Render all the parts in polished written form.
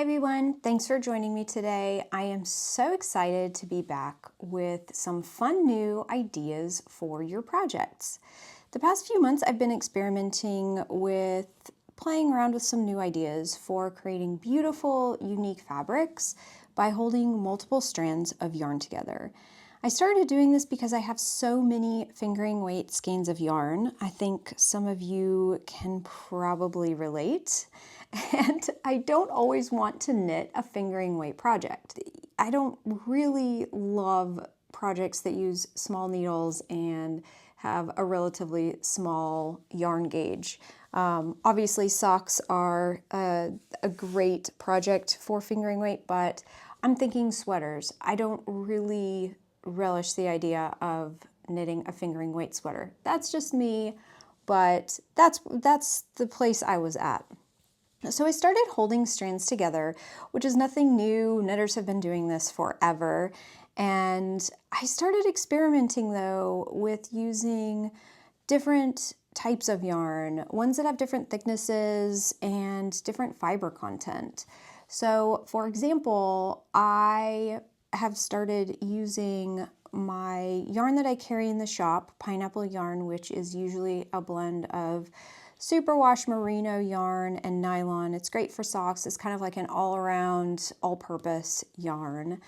everyone, thanks for joining me today. I am so excited to be back with some fun new ideas for your projects. The past few months I've been experimenting with playing around with some new ideas for creating beautiful, unique fabrics by holding multiple strands of yarn together. I started doing this because I have so many fingering weight skeins of yarn. I think some of you can probably relate. And I don't always want to knit a fingering weight project. I don't really love projects that use small needles and have a relatively small yarn gauge. Obviously socks are a great project for fingering weight, but I'm thinking sweaters. I don't really relish the idea of knitting a fingering weight sweater. That's just me, but that's the place I was at. So I started holding strands together, which is nothing new. Knitters have been doing this forever. And I started experimenting though with using different types of yarn, ones that have different thicknesses and different fiber content. So for example, I have started using my yarn that I carry in the shop, pineapple yarn, which is usually a blend of superwash merino yarn and nylon. It's great for socks. It's kind of like an all-around, all-purpose yarn.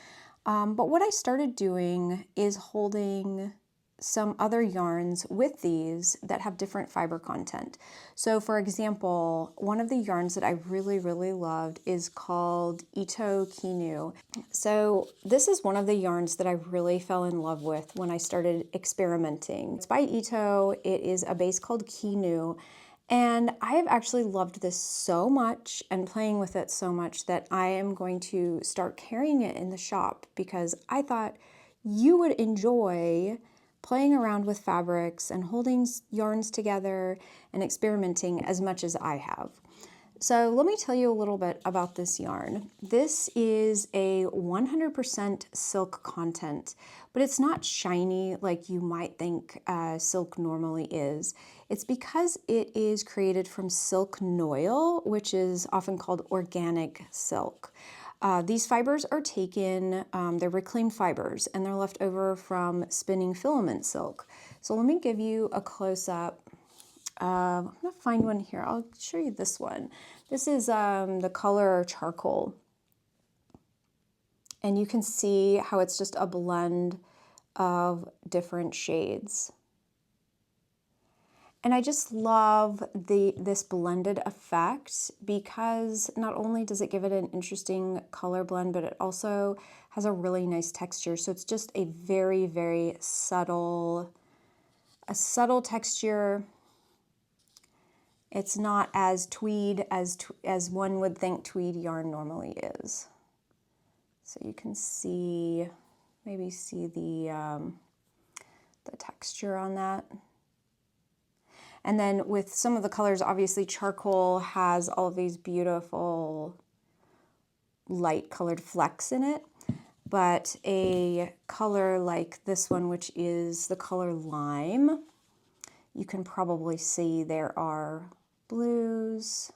But what I started doing is holding some other yarns with these that have different fiber content. So for example, one of the yarns that I really loved is called Kinu. So this is one of the yarns that I really fell in love with when I started experimenting. It's by Ito. It is a base called Kinu. And I have actually loved this so much and playing with it so much that I am going to start carrying it in the shop because I thought you would enjoy playing around with fabrics and holding yarns together and experimenting as much as I have. So let me tell you a little bit about this yarn. This is a 100% silk content, but it's not shiny like you might think silk normally is. It's because it is created from silk noil, which is often called organic silk. These fibers are taken, they're reclaimed fibers, and they're left over from spinning filament silk. So let me give you a close-up. I'm going to find one here. I'll show you this one. This is the color charcoal. And you can see how it's just a blend of different shades. And I just love this blended effect because not only does it give it an interesting color blend, but it also has a really nice texture. So it's just a very subtle texture. It's not as tweed as one would think tweed yarn normally is. So you can see, maybe see the texture on that. And then with some of the colors, obviously charcoal has all of these beautiful light colored flecks in it. But a color like this one, which is the color lime, you can probably see there are blues,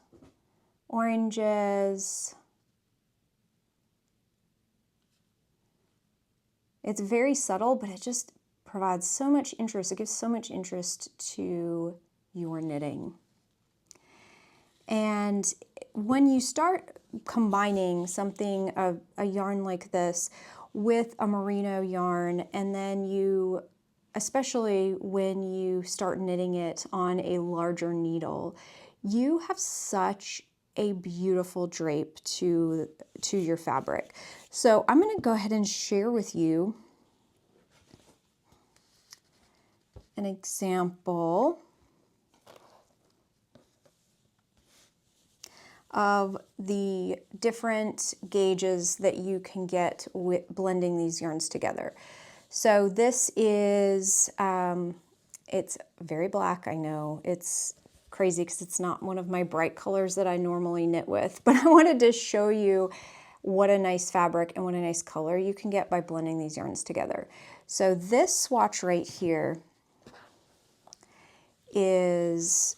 oranges. It's very subtle, but it just provides so much interest. It gives so much interest to your knitting. And when you start combining something, a yarn like this with a merino yarn, and then you, especially when you start knitting it on a larger needle, you have such a beautiful drape to your fabric. So I'm going to go ahead and share with you an example of the different gauges that you can get with blending these yarns together. So this is, it's very black, I know. It's crazy because it's not one of my bright colors that I normally knit with, but I wanted to show you what a nice fabric and what a nice color you can get by blending these yarns together. So this swatch right here is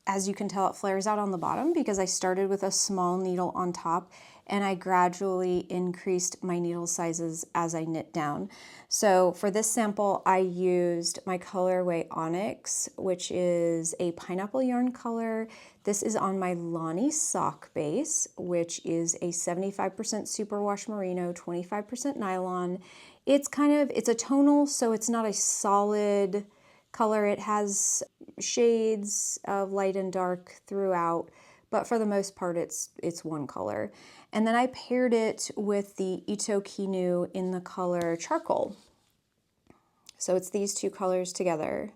as you can tell, it flares out on the bottom because I started with a small needle on top and I gradually increased my needle sizes as I knit down. So for this sample, I used my colorway Onyx, which is a pineapple yarn color. This is on my Lonnie sock base, which is a 75% superwash merino, 25% nylon. It's a tonal, so it's not a solid color. It has shades of light and dark throughout, but for the most part it's one color. And then I paired it with the Ito Kinu in the color charcoal. So it's these two colors together.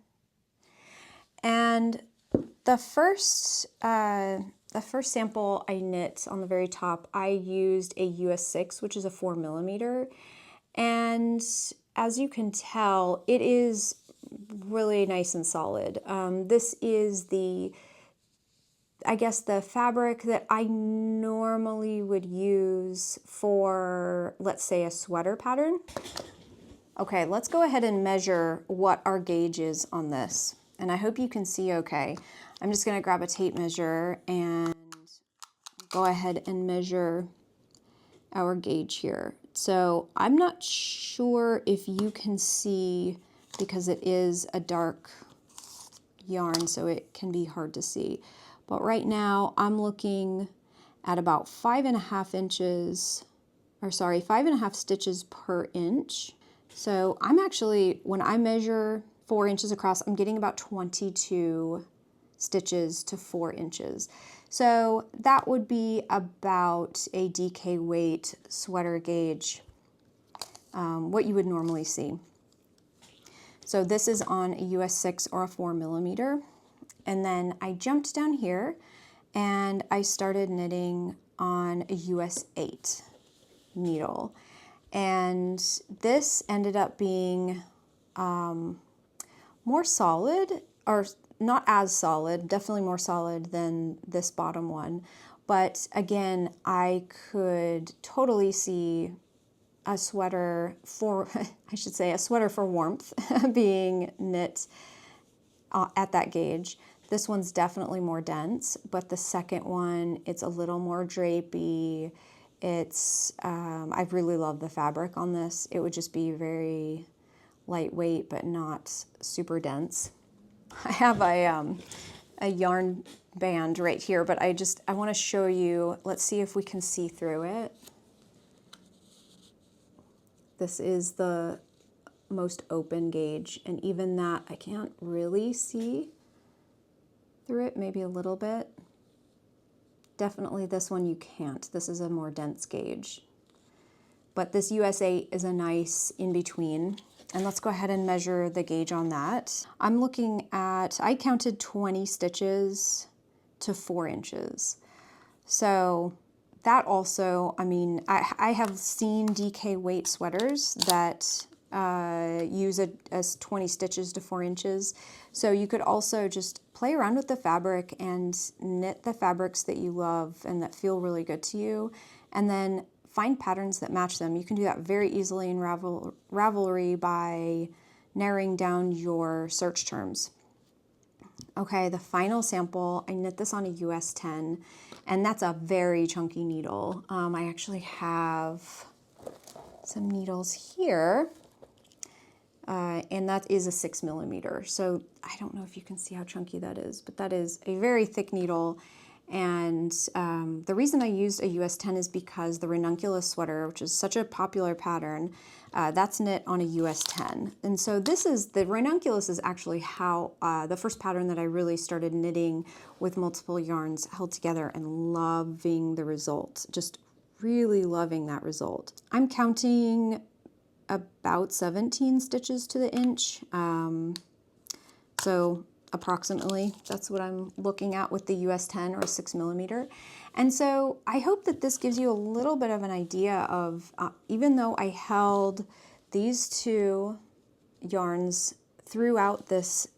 And the first sample I knit on the very top, I used a US 6, which is a 4mm. And as you can tell, it is really nice and solid. This is I guess the fabric that I normally would use for, let's say, a sweater pattern. Okay, let's go ahead and measure what our gauge is on this. And I hope you can see okay. I'm just gonna grab a tape measure and go ahead and measure our gauge here. So I'm not sure if you can see because it is a dark yarn, so it can be hard to see. But right now I'm looking at about 5.5 inches, or sorry, 5.5 stitches per inch. So I'm actually, when I measure 4 inches across, I'm getting about 22 stitches to 4 inches. So that would be about a DK weight sweater gauge, what you would normally see. So this is on a US 6 or a 4mm. And then I jumped down here and I started knitting on a US 8 needle. And this ended up being more solid, or not as solid, definitely more solid than this bottom one. But again, I could totally see a sweater for, I should say, a sweater for warmth being knit at that gauge. This one's definitely more dense, but the second one, it's a little more drapey. It's, I really love the fabric on this. It would just be very lightweight, but not super dense. I have a yarn band right here, but I want to show you, let's see if we can see through it. This is the most open gauge, and even that I can't really see through it, maybe a little bit. Definitely this one you can't. This is a more dense gauge. But this US 8 is a nice in-between. And let's go ahead and measure the gauge on that. I'm looking at, I counted 20 stitches to 4 inches. So that also, I mean, I have seen DK weight sweaters that use it as 20 stitches to 4 inches. So you could also just play around with the fabric and knit the fabrics that you love and that feel really good to you, and then find patterns that match them. You can do that very easily in Ravelry by narrowing down your search terms. Okay, the final sample, I knit this on a US 10, and that's a very chunky needle. I actually have some needles here, and that is a 6mm. So I don't know if you can see how chunky that is, but that is a very thick needle. And the reason I used a US 10 is because the ranunculus sweater, which is such a popular pattern, that's knit on a US 10. And so the ranunculus is actually how the first pattern that I really started knitting with multiple yarns held together, and loving the result, just really loving that result. I'm counting about 17 stitches to the inch. So approximately, that's what I'm looking at with the US 10 or 6mm. And so I hope that this gives you a little bit of an idea of, even though I held these two yarns throughout this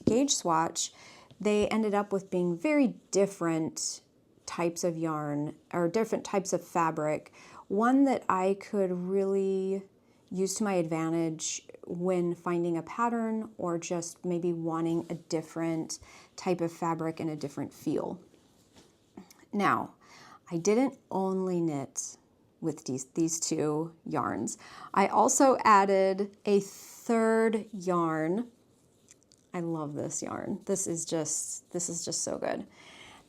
gauge swatch, they ended up with being very different types of yarn, or different types of fabric. One that I could really use to my advantage when finding a pattern, or just maybe wanting a different type of fabric and a different feel. Now, I didn't only knit with these two yarns. I also added a third yarn. I love this yarn. This is just so good.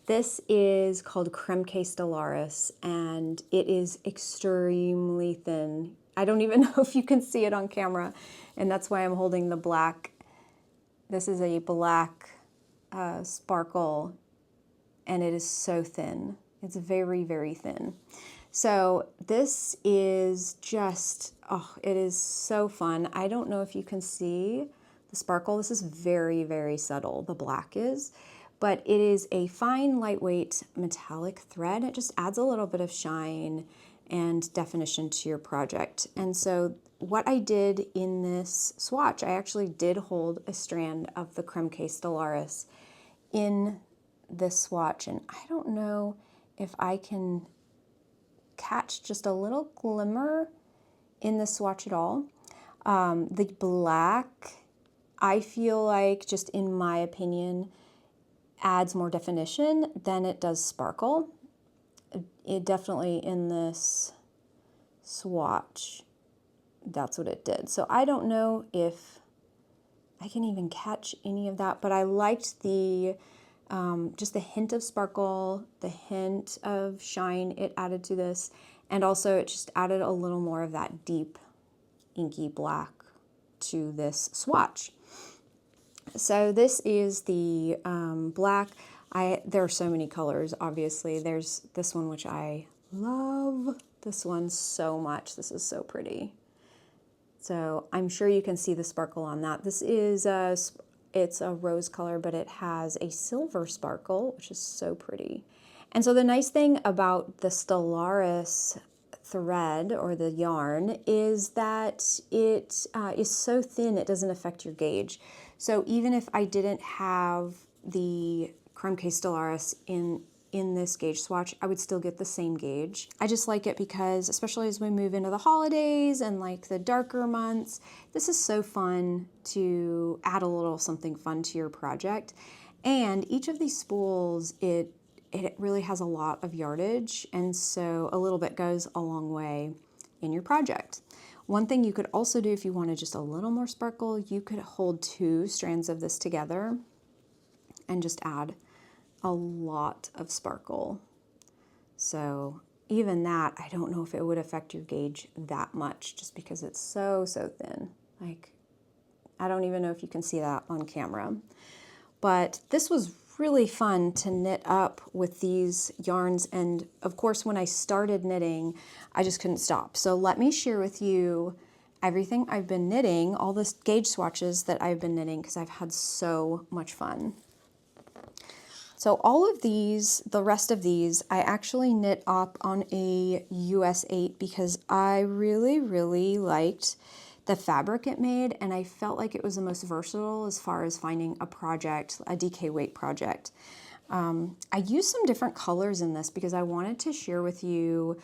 This is called Kremke Stellaris, and it is extremely thin. I don't even know if you can see it on camera, and that's why I'm holding the black. This is a black sparkle, and it is so thin. It's very, very thin. So this is just, oh, it is so fun. I don't know if you can see the sparkle. This is very, very subtle, the black is, but it is a fine, lightweight metallic thread. It just adds a little bit of shine and definition to your project. And so what I did in this swatch, I actually did hold a strand of the Kremke Stellaris in this swatch, and I don't know if I can catch just a little glimmer in the swatch at all. The black, I feel like, just in my opinion, adds more definition than it does sparkle. It definitely, in this swatch, that's what it did. So I don't know if I can even catch any of that, but I liked the just the hint of sparkle, the hint of shine it added to this, and also it just added a little more of that deep inky black to this swatch. So this is the black. There are so many colors, obviously. There's this one, which I love this one so much. This is so pretty. So I'm sure you can see the sparkle on that. This is it's a rose color, but it has a silver sparkle, which is so pretty. And so the nice thing about the Stellaris thread, or the yarn, is that it is so thin it doesn't affect your gauge. So even if I didn't have the Kremke Stellaris in this gauge swatch, I would still get the same gauge. I just like it because, especially as we move into the holidays and like the darker months, this is so fun to add a little something fun to your project. And each of these spools, it really has a lot of yardage, and so a little bit goes a long way in your project. One thing you could also do if you wanted just a little more sparkle, you could hold 2 strands of this together and just add a lot of sparkle. So even that, I don't know if it would affect your gauge that much, just because it's so thin. Like, I don't even know if you can see that on camera. But this was really fun to knit up with these yarns, and of course when I started knitting, I just couldn't stop. So let me share with you everything I've been knitting, all the gauge swatches that I've been knitting, because I've had so much fun. So all of these, the rest of these, I actually knit up on a US 8 because I really liked the fabric it made, and I felt like it was the most versatile as far as finding a project, a DK weight project. I used some different colors in this because I wanted to share with you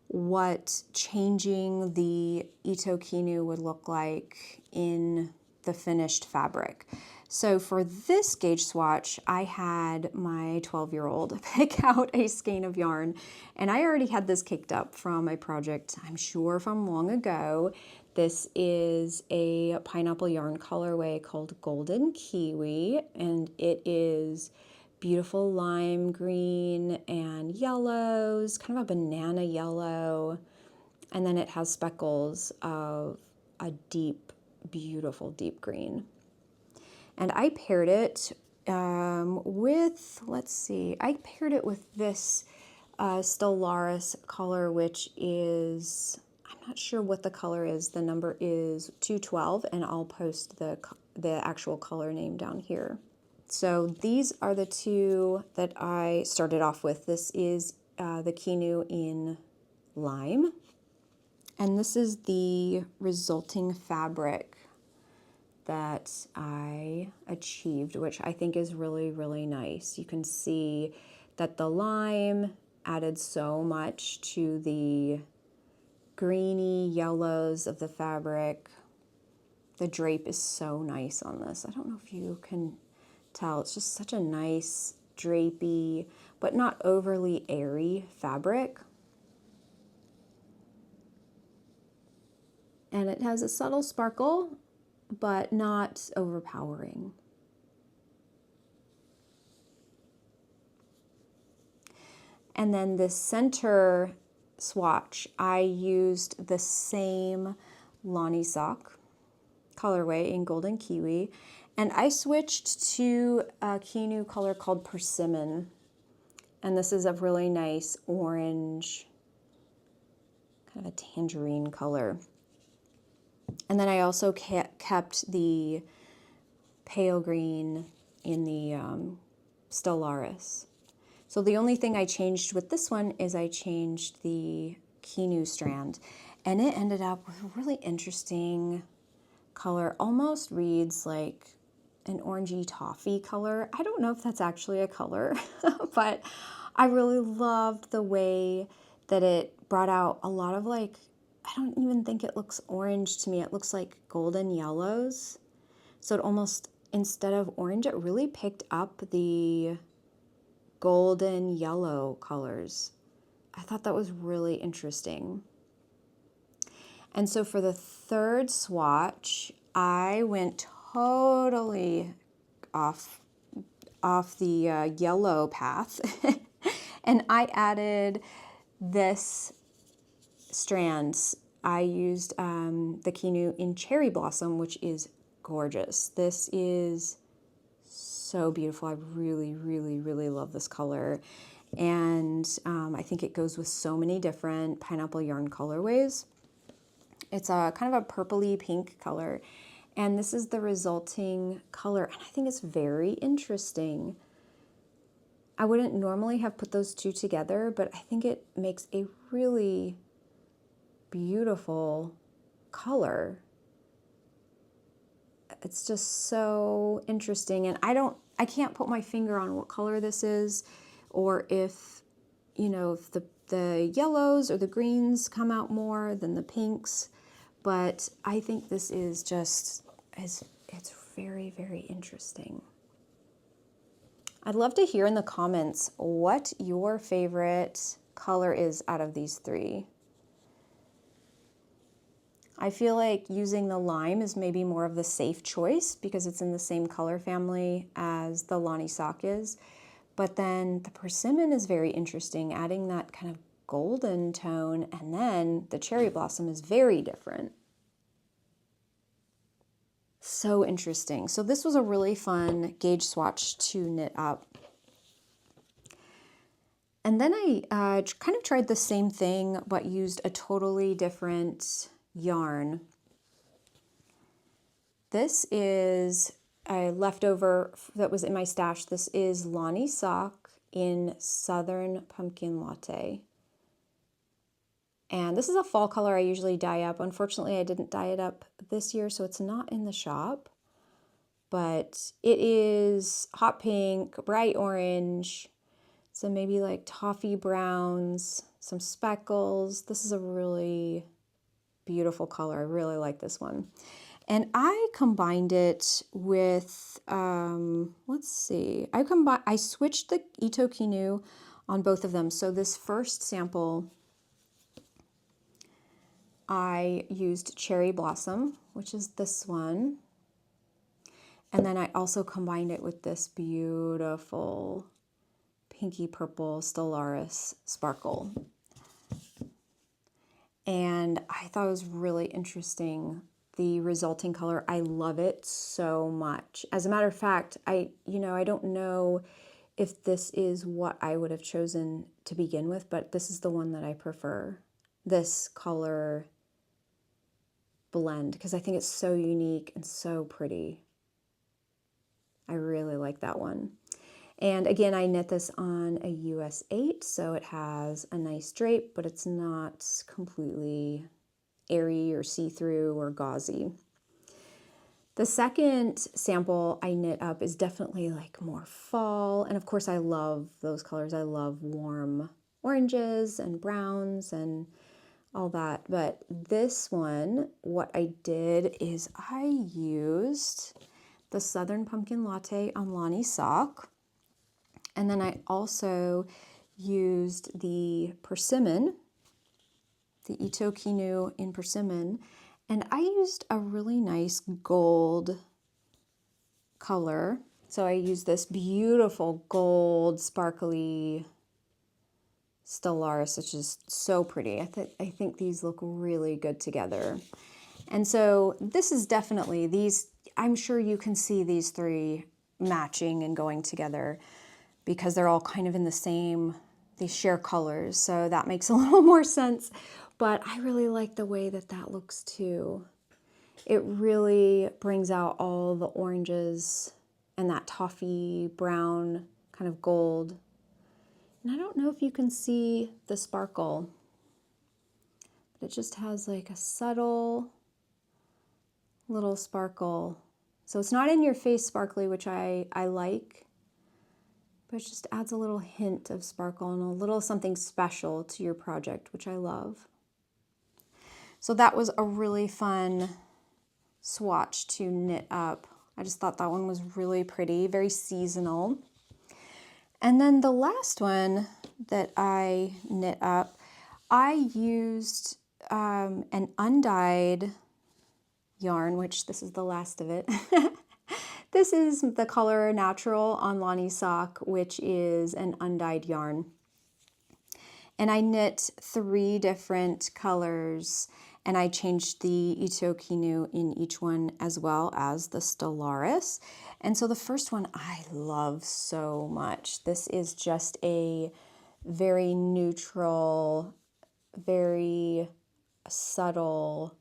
what changing the Ito Kinu would look like in the finished fabric. So for this gauge swatch, I had my 12-year-old pick out a skein of yarn, and I already had this caked up from a project, I'm sure from long ago. This is a pineapple yarn colorway called Golden Kiwi, and it is beautiful lime green and yellows, kind of a banana yellow, and then it has speckles of a deep, beautiful deep green. And I paired it with, let's see, I paired it with this Stellaris color, which is, I'm not sure what the color is. The number is 212, and I'll post the actual color name down here. So these are the two that I started off with. This is the Kinu in lime, and this is the resulting fabric that I achieved, which I think is really nice. You can see that the lime added so much to the greeny yellows of the fabric. The drape is so nice on this. I don't know if you can tell. It's just such a nice drapey, but not overly airy fabric. And it has a subtle sparkle, but not overpowering. And then the center swatch, I used the same Lonnie sock colorway in Golden Kiwi, and I switched to a Kinu color called Persimmon, and this is a really nice orange, kind of a tangerine color. And then I also kept the pale green in the Stellaris. So the only thing I changed with this one is I changed the Kinu strand, and it ended up with a really interesting color. Almost reads like an orangey toffee color. I don't know if that's actually a color, but I really loved the way that it brought out a lot of like, I don't even think it looks orange to me. It looks like golden yellows. So it almost, instead of orange, it really picked up the golden yellow colors. I thought that was really interesting. And so for the third swatch, I went totally off the yellow path and I added this strands. I used the Kinu in Cherry Blossom, which is gorgeous. This is so beautiful. I really, really, really love this color. And I think it goes with so many different pineapple yarn colorways. It's a kind of a purpley pink color. And this is the resulting color. And I think it's very interesting. I wouldn't normally have put those two together, but I think it makes a really beautiful color. It's just so interesting. And I can't put my finger on what color this is, or if, you know, if the yellows or the greens come out more than the pinks. But I think this is just, it's very, very interesting. I'd love to hear in the comments what your favorite color is out of these three. I feel like using the lime is maybe more of the safe choice because it's in the same color family as the Lonnie sock is. But then the persimmon is very interesting, adding that kind of golden tone, and then the cherry blossom is very different. So interesting. So this was a really fun gauge swatch to knit up. And then I kind of tried the same thing, but used a totally different yarn. This is a leftover that was in my stash. This is Lonnie sock in Southern Pumpkin Latte. And this is a fall color I usually dye up. Unfortunately, I didn't dye it up this year, so it's not in the shop. But it is hot pink, bright orange, so maybe like toffee browns, some speckles. This is a really beautiful color. I really like this one. And I combined it with, let's see, I switched the Ito Kinu on both of them. So this first sample, I used Cherry Blossom, which is this one. And then I also combined it with this beautiful pinky purple Stellaris sparkle. And I thought it was really interesting, the resulting color. I love it so much. As a matter of fact, I don't know if this is what I would have chosen to begin with, but this is the one that I prefer, this color blend, because I think it's so unique and so pretty. I really like that one. And again, I knit this on a US 8, so it has a nice drape, but it's not completely airy or see-through or gauzy. The second sample I knit up is definitely like more fall, and of course I love those colors. I love warm oranges and browns and all that. But this one, what I did is I used the Southern Pumpkin Latte on Lonnie Sock. And then I also used the persimmon, the Ito Kinu in persimmon, and I used a really nice gold color. So I used this beautiful gold sparkly Stellaris, which is so pretty. I think these look really good together. And so this is definitely these, I'm sure you can see these three matching and going together because they're all kind of in the same, they share colors. So that makes a little more sense. But I really like the way that that looks too. It really brings out all the oranges and that toffee brown kind of gold. And I don't know if you can see the sparkle, but it just has like a subtle little sparkle. So it's not in your face sparkly, which I like, but it just adds a little hint of sparkle and a little something special to your project, which I love. So that was a really fun swatch to knit up. I just thought that one was really pretty, very seasonal. And then the last one that I knit up, I used an undyed yarn, which this is the last of it. This is the color Natural on Lonnie Sock, which is an undyed yarn. And I knit 3 different colors, and I changed the Ito Kinu in each one as well as the Stellaris. And so the first one I love so much. This is just a very neutral, very subtle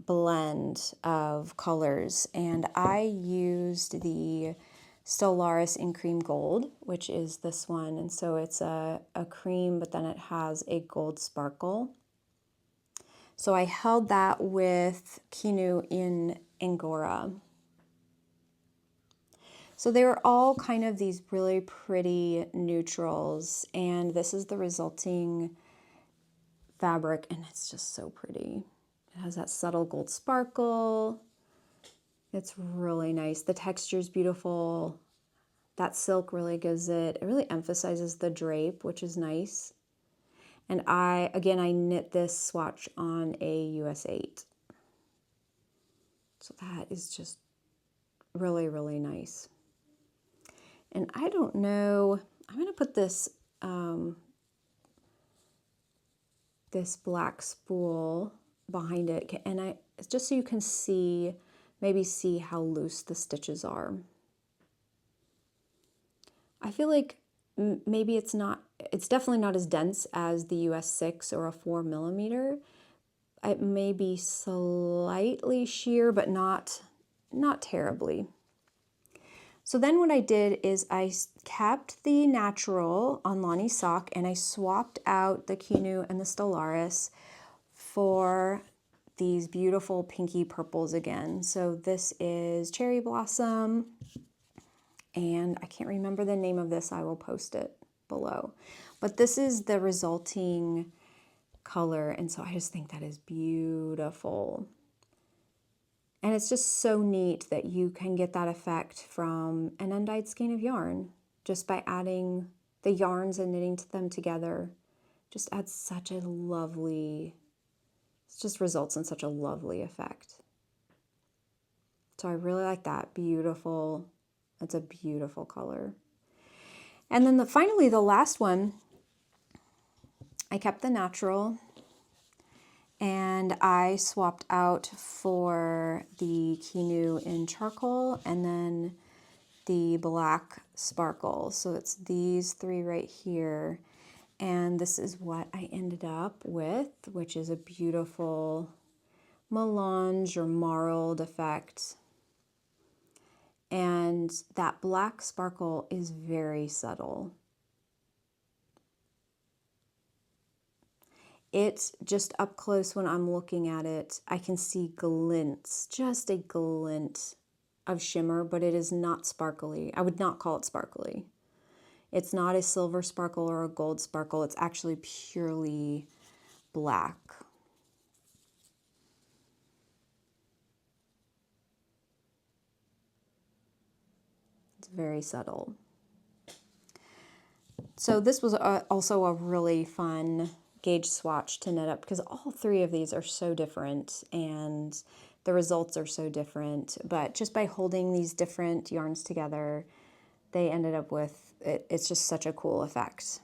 blend of colors. And I used the Stellaris in cream gold, which is this one. And so it's a cream, but then it has a gold sparkle. So I held that with Kinu in Angora. So they were all kind of these really pretty neutrals, and this is the resulting fabric, and it's just so pretty. It has that subtle gold sparkle. It's really nice. The texture is beautiful. That silk really gives it really emphasizes the drape, which is nice. And I knit this swatch on a US 8. So that is just really, really nice. And I don't know, I'm going to put this, this black spool behind it, and just so you can see, maybe see how loose the stitches are. I feel like maybe it's definitely not as dense as the US 6 or a 4mm. It may be slightly sheer, but not terribly. So then what I did is I kept the Natural on Lonnie Sock, and I swapped out the Kinu and the Stellaris for these beautiful pinky purples again. So this is Cherry Blossom, and I can't remember the name of this. I will post it below. But this is the resulting color, and so I just think that is beautiful. And it's just so neat that you can get that effect from an undyed skein of yarn just by adding the yarns and knitting them together. Just adds such a lovely, it just results in such a lovely effect. So I really like that. Beautiful. It's a beautiful color. And then finally the last one, I kept the Natural, and I swapped out for the Kinu in charcoal and then the black sparkle. So it's these 3 right here. And this is what I ended up with, which is a beautiful melange or marled effect. And that black sparkle is very subtle. It's just up close when I'm looking at it, I can see glints, just a glint of shimmer, but it is not sparkly. I would not call it sparkly. It's not a silver sparkle or a gold sparkle. It's actually purely black. very subtle. So this was also a really fun gauge swatch to knit up because all three of these are so different and the results are so different. But just by holding these different yarns together, they ended up with, it's just such a cool effect.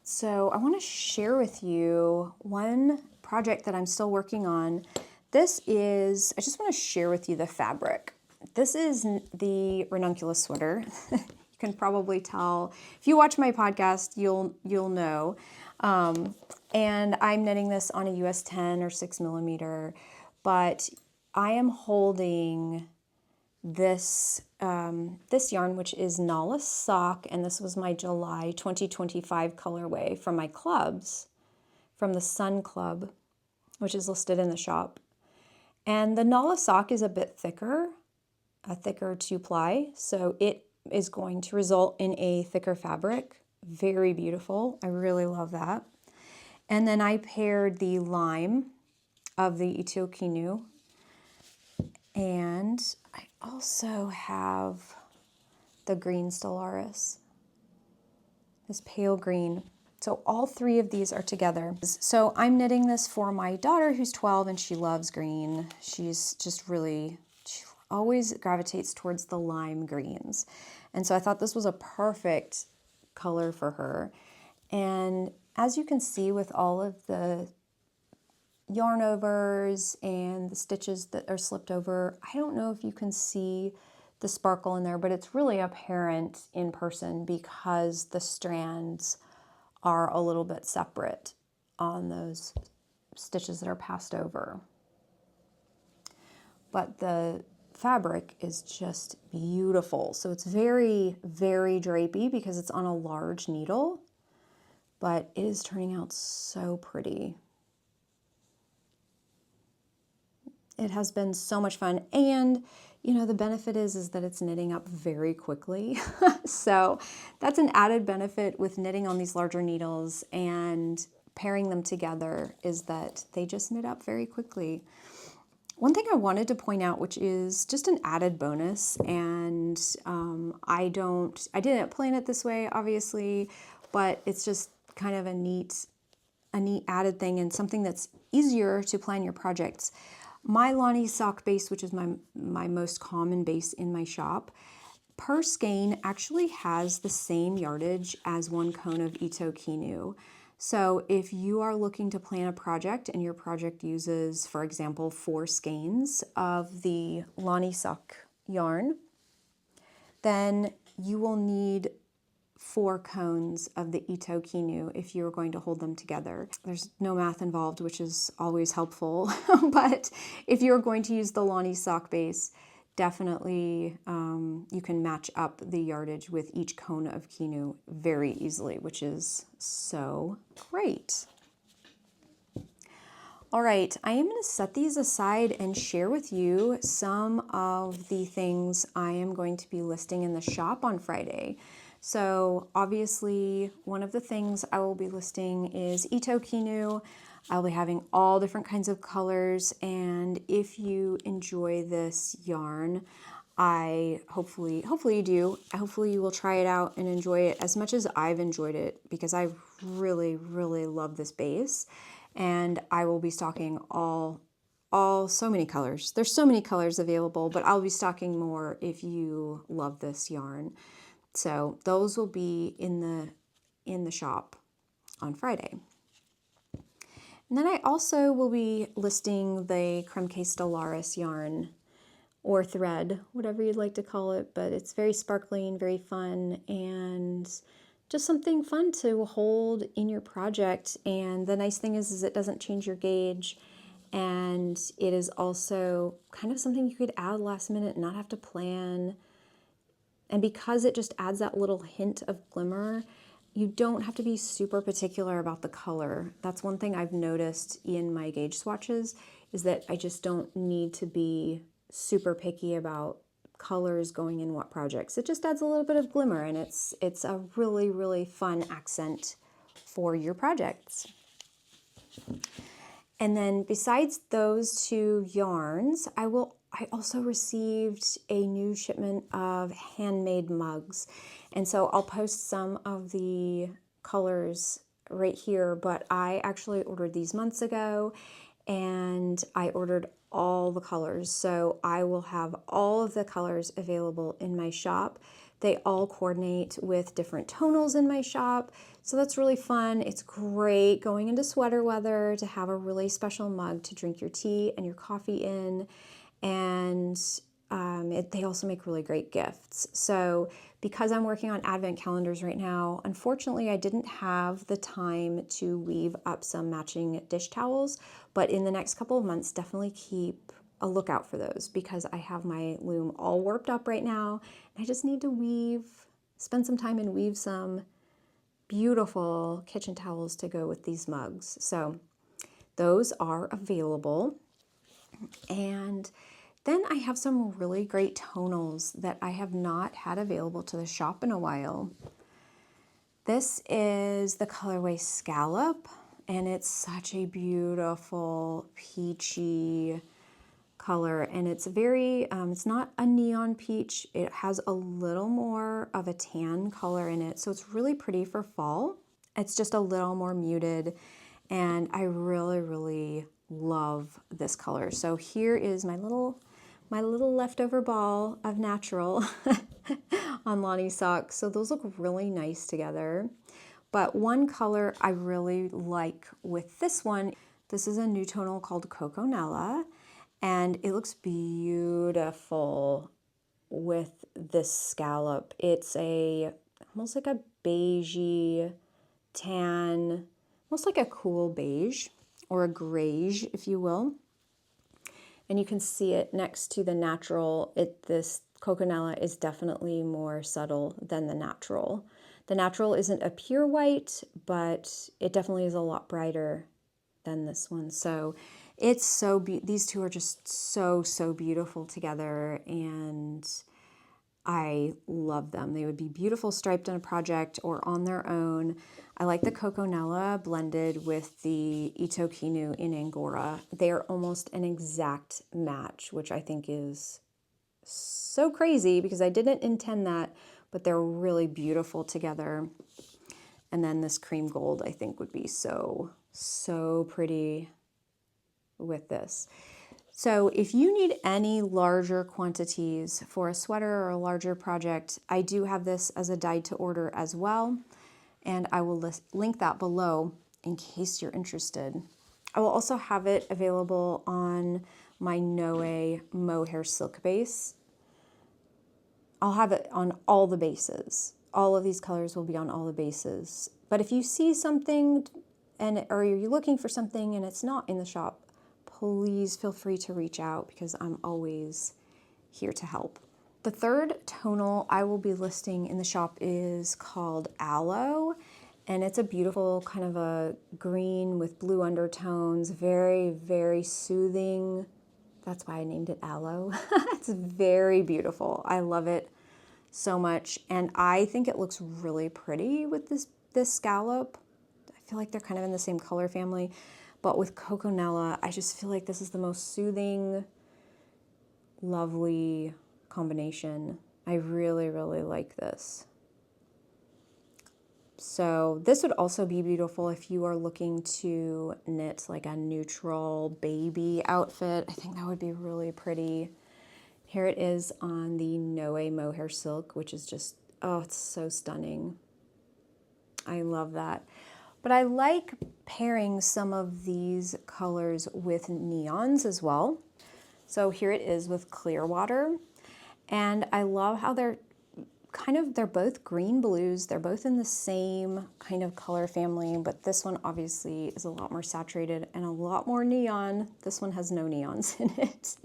So I want to share with you one project that I'm still working on. This is, I just want to share with you the fabric. This is the ranunculus sweater. You can probably tell if you watch my podcast, you'll know. And I'm knitting this on a US 10 or 6mm, but I am holding this this yarn, which is Nala Sock, and this was my July 2025 colorway from my clubs, from the Sun Club, which is listed in the shop. And the Nala Sock is a bit thicker, a thicker 2-ply, so it is going to result in a thicker fabric. Very beautiful. I really love that. And then I paired the lime of the Kinu, and I also have the green Stellaris, this pale green. So all three of these are together. So I'm knitting this for my daughter who's 12 and she loves green. She's just really, she always gravitates towards the lime greens. And so I thought this was a perfect color for her. And as you can see with all of the yarn overs and the stitches that are slipped over, I don't know if you can see the sparkle in there, but it's really apparent in person because the strands are a little bit separate on those stitches that are passed over. But the fabric is just beautiful. So it's very, very drapey because it's on a large needle, but it is turning out so pretty. It has been so much fun. And you know, the benefit is that it's knitting up very quickly. So that's an added benefit with knitting on these larger needles and pairing them together, is that they just knit up very quickly. One thing I wanted to point out, which is just an added bonus, and I didn't plan it this way, obviously, but it's just kind of a neat added thing and something that's easier to plan your projects. My Lonnie sock base, which is my most common base in my shop, per skein actually has the same yardage as 1 cone of Kinu. So if you are looking to plan a project and your project uses, for example, 4 skeins of the Lonnie sock yarn, then you will need 4 cones of the Kinu if you're going to hold them together. There's no math involved, which is always helpful, but if you're going to use the Lonnie sock base, definitely you can match up the yardage with each cone of Kinu very easily, which is so great. All right, I am going to set these aside and share with you some of the things I am going to be listing in the shop on Friday. So obviously one of the things I will be listing is Kinu. I'll be having all different kinds of colors, and if you enjoy this yarn, hopefully you do. Hopefully you will try it out and enjoy it as much as I've enjoyed it, because I really, really love this base, and I will be stocking so many colors. There's so many colors available, but I'll be stocking more if you love this yarn. So those will be in the shop on Friday. And then I also will be listing the Kremke Stellaris yarn, or thread, whatever you'd like to call it, but it's very sparkling, very fun, and just something fun to hold in your project. And the nice thing is it doesn't change your gauge, and it is also kind of something you could add last minute and not have to plan. And because it just adds that little hint of glimmer, you don't have to be super particular about the color. That's one thing I've noticed in my gauge swatches, is that I just don't need to be super picky about colors going in what projects. It just adds a little bit of glimmer, and it's a really, really fun accent for your projects. And then besides those 2 yarns, I I also received a new shipment of handmade mugs. And so I'll post some of the colors right here, but I actually ordered these months ago and I ordered all the colors. So I will have all of the colors available in my shop. They all coordinate with different tonals in my shop. So that's really fun. It's great going into sweater weather to have a really special mug to drink your tea and your coffee in. And they also make really great gifts. So because I'm working on advent calendars right now, unfortunately I didn't have the time to weave up some matching dish towels, but in the next couple of months, definitely keep a lookout for those because I have my loom all warped up right now. And I just need to spend some time and weave some beautiful kitchen towels to go with these mugs. So those are available. And then I have some really great tonals that I have not had available to the shop in a while. This is the colorway Scallop, and it's such a beautiful peachy color, and it's very, it's not a neon peach. It has a little more of a tan color in it, so it's really pretty for fall. It's just a little more muted, and I really, really love this color. So here is my little leftover ball of natural on Lonnie's socks. So those look really nice together. But one color I really like with this one, this is a new tonal called Coconela, and it looks beautiful with this scallop. It's almost like a beigey tan, almost like a cool beige or a grayish, if you will. And you can see it next to the natural. This Coconela is definitely more subtle than the natural. The natural isn't a pure white, but it definitely is a lot brighter than this one. So it's these two are just so beautiful together, and I love them. They would be beautiful striped in a project or on their own. I like the Coconela blended with the Ito Kinu in Angora. They are almost an exact match, which I think is so crazy because I didn't intend that, but they're really beautiful together. And then this cream gold I think would be so pretty with this. So if you need any larger quantities for a sweater or a larger project, I do have this as a dyed to order as well, and I will link that below in case you're interested. I will also have it available on my Noe mohair silk base. I'll have it on all the bases. All of these colors will be on all the bases. But if you see something or you're looking for something and it's not in the shop, please feel free to reach out because I'm always here to help. The third tonal I will be listing in the shop is called Aloe, and it's a beautiful kind of a green with blue undertones, very soothing. That's why I named it Aloe. It's very beautiful. I love it so much, and I think it looks really pretty with this scallop. I feel like they're kind of in the same color family. But with Coconela, I just feel like this is the most soothing, lovely combination. I really like this. So this would also be beautiful if you are looking to knit like a neutral baby outfit. I think that would be really pretty. Here it is on the Noe mohair silk, which is just, oh, it's so stunning. I love that. But I like pairing some of these colors with neons as well. So here it is with Clearwater. And I love how they're both green blues. They're both in the same kind of color family, but this one obviously is a lot more saturated and a lot more neon. This one has no neons in it.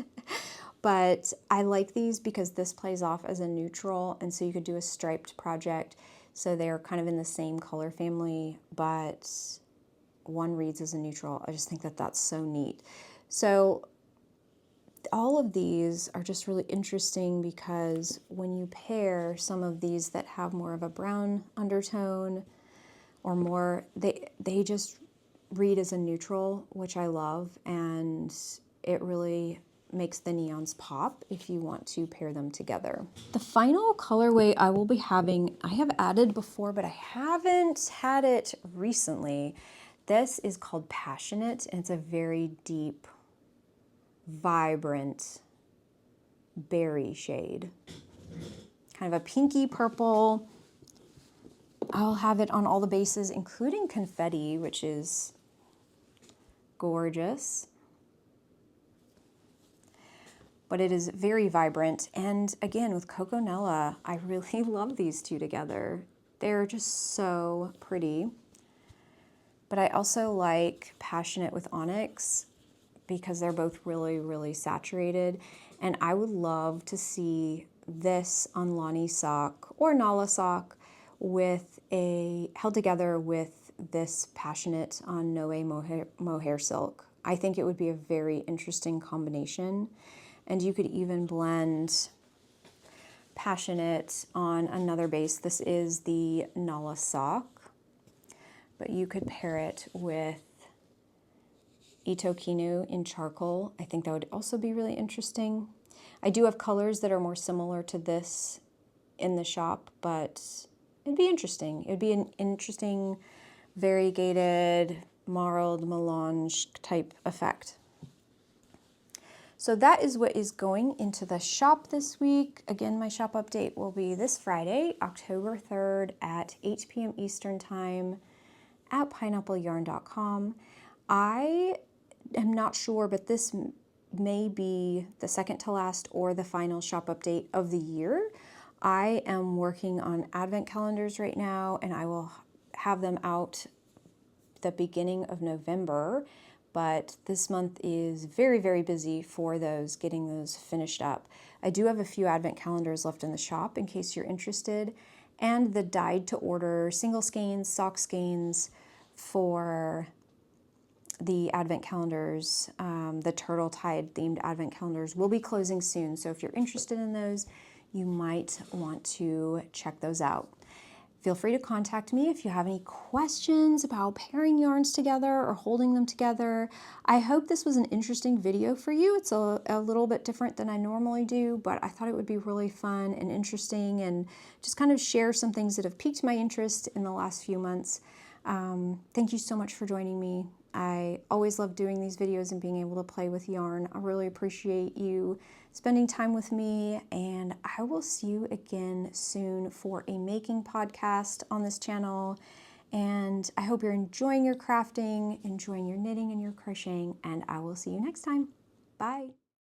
But I like these because this plays off as a neutral, and so you could do a striped project. So they're kind of in the same color family, but one reads as a neutral. I just think that that's so neat. So all of these are just really interesting because when you pair some of these that have more of a brown undertone or more, they just read as a neutral, which I love, and it really makes the neons pop if you want to pair them together. The final colorway I will be having, I have added before, but I haven't had it recently. This is called Passionate, and it's a very deep, vibrant berry shade. Kind of a pinky purple. I'll have it on all the bases, including confetti, which is gorgeous. But it is very vibrant. And again, with Coconela, I really love these two together. They're just so pretty. But I also like Passionate with Onyx because they're both really, really saturated. And I would love to see this on Lani sock or Nala sock with held together with this Passionate on Noe Mohair Silk. I think it would be a very interesting combination. And you could even blend Passionate on another base. This is the Nala sock, but you could pair it with Ito Kinu in charcoal. I think that would also be really interesting. I do have colors that are more similar to this in the shop, but it'd be interesting. It'd be an interesting, variegated, marled melange type effect. So that is what is going into the shop this week. Again, my shop update will be this Friday, October 3rd at 8 p.m. Eastern Time at pineappleyarn.com. I am not sure, but this may be the second to last or the final shop update of the year. I am working on advent calendars right now, and I will have them out the beginning of November. But this month is very, very busy for those, getting those finished up. I do have a few advent calendars left in the shop in case you're interested, and the dyed to order single skeins, sock skeins for the advent calendars, the turtle tide themed advent calendars will be closing soon. So if you're interested in those, you might want to check those out. Feel free to contact me if you have any questions about pairing yarns together or holding them together. I hope this was an interesting video for you. It's a little bit different than I normally do, but I thought it would be really fun and interesting and just kind of share some things that have piqued my interest in the last few months. Thank you so much for joining me. I always love doing these videos and being able to play with yarn. I really appreciate you spending time with me, and I will see you again soon for a making podcast on this channel. And I hope you're enjoying your crafting, enjoying your knitting and your crocheting, and I will see you next time. Bye.